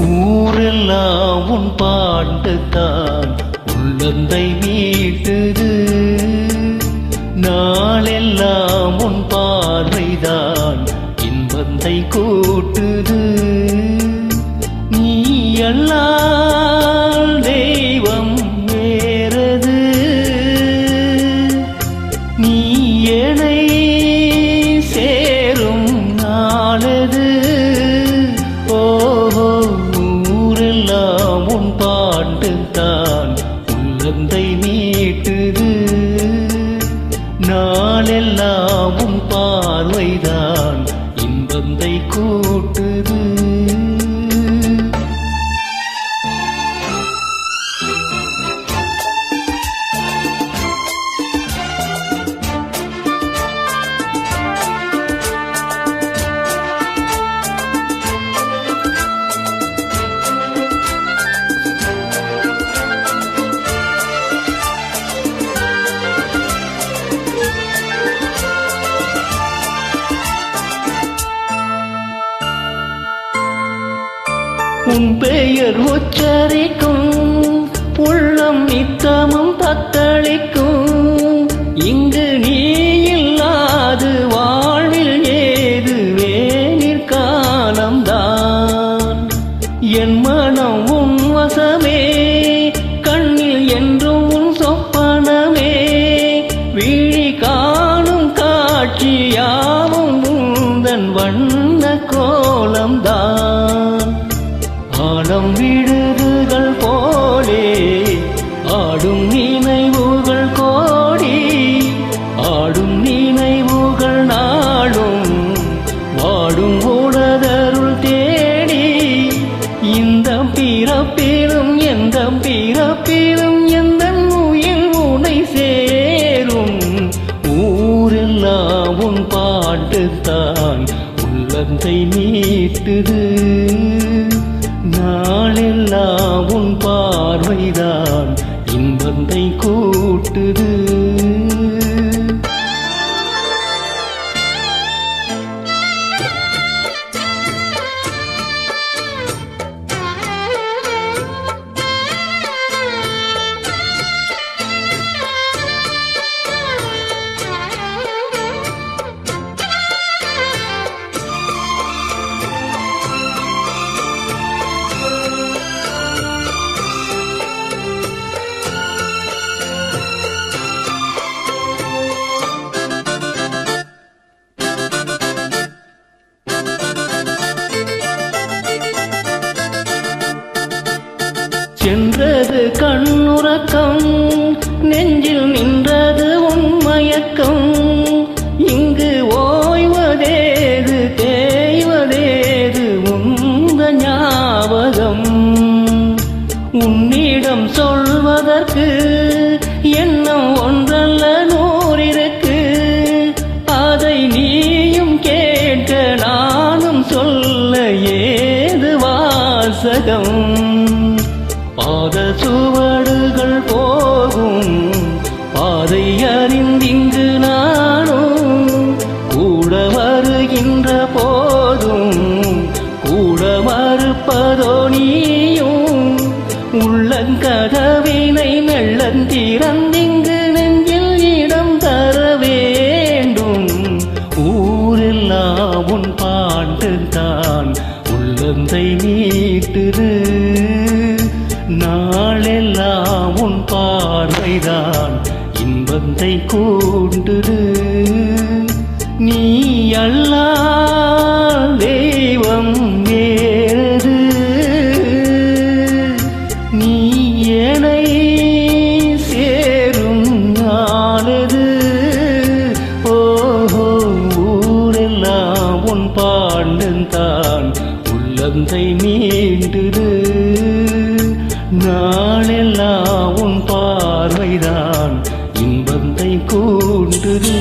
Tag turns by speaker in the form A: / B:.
A: ஊரெல்லாம் உன் பாட்டுத்தான் உள்ளந்தை மீட்டுது. நாளெல்லாம் உன் பார்வைதான் இன்பந்தை கூட்டுது. நீ அல்லால் தெய்வம் வேறது, நீ என்னை சேரும் நாளது. ஓஹோ, ஊரெல்லாம் உன் பாட்டுத்தான் உள்ளந்தை மீட்டுது. நாளெல்லாம் உன் பார்வைதான் இன்பந்தை கூட்டுது. உன் பெயர் உச்சரிக்கும் உள்ளம் நித்தமும் தத்தளிக்கும். இங்கு நீ இல்லாது வாழ்வில் ஏது வேனிற் காலம்தான். என் மனம் உன் வசமே, கண்ணில் என்றும் உன் சொப்பனமே. விழி காணும் காட்சியாவும் உந்தன் வண்ண கோலம்தான். ஆழம் விடுதுகள் போலே ஆடும் நினைவுகள் கோடி, ஆடும் நினைவுகள் நாடும் வாடும் உடதருள் தேடி. இந்த பிறப்பிலும் எந்த பிறப்பிலும் எந்த உயிர் உனை சேரும். ஊரெல்லாம் உன் பாட்டுத்தான் உள்ளந்தை மீட்டுது. நாளெல்லாம் உன் பார்வைதான் இன்பந்தை கூட்டுது. சென்றது கண்ணுறக்கம், நெஞ்சில் நின்றது உன் மயக்கம். இங்கு ஓய்வதேது தேய்வதேது உந்த ஞாபகம். உன்னிடம் சொல்வதற்கு எண்ணம் ஒன்றல்ல நூறிருக்கு. அதை நீயும் கேட்க நானும் சொல்ல ஏது வாசகம். பாத சுவடுகள் போகும் பாதை அறிந்திங்கு நானும் கூட வருகின்ற போதும் கூட மறுப்பதோ நீயும். உள்ளங்கதவினை மெல்லந்திறந்திங்கு நெஞ்சில் இடம் தர வேண்டும். ஊரெல்லாம் உன் பாட்டுத்தான் உள்ளந்தை மீட்டுது. நாளெல்லாம் உன் பார்வைதான் இன்பந்தை கூண்டுது. நீ அல்லால் தெய்வம் வேறது, நீ என்னை சேரும் நாளது. ஓஹோ, ஊரெல்லாம் உன் பாண்டுத்தான் உள்ளந்தை மீண்டுது. நாளெல்லாம் உன் பார்வைதான் இன்பந்தை கூண்டுது.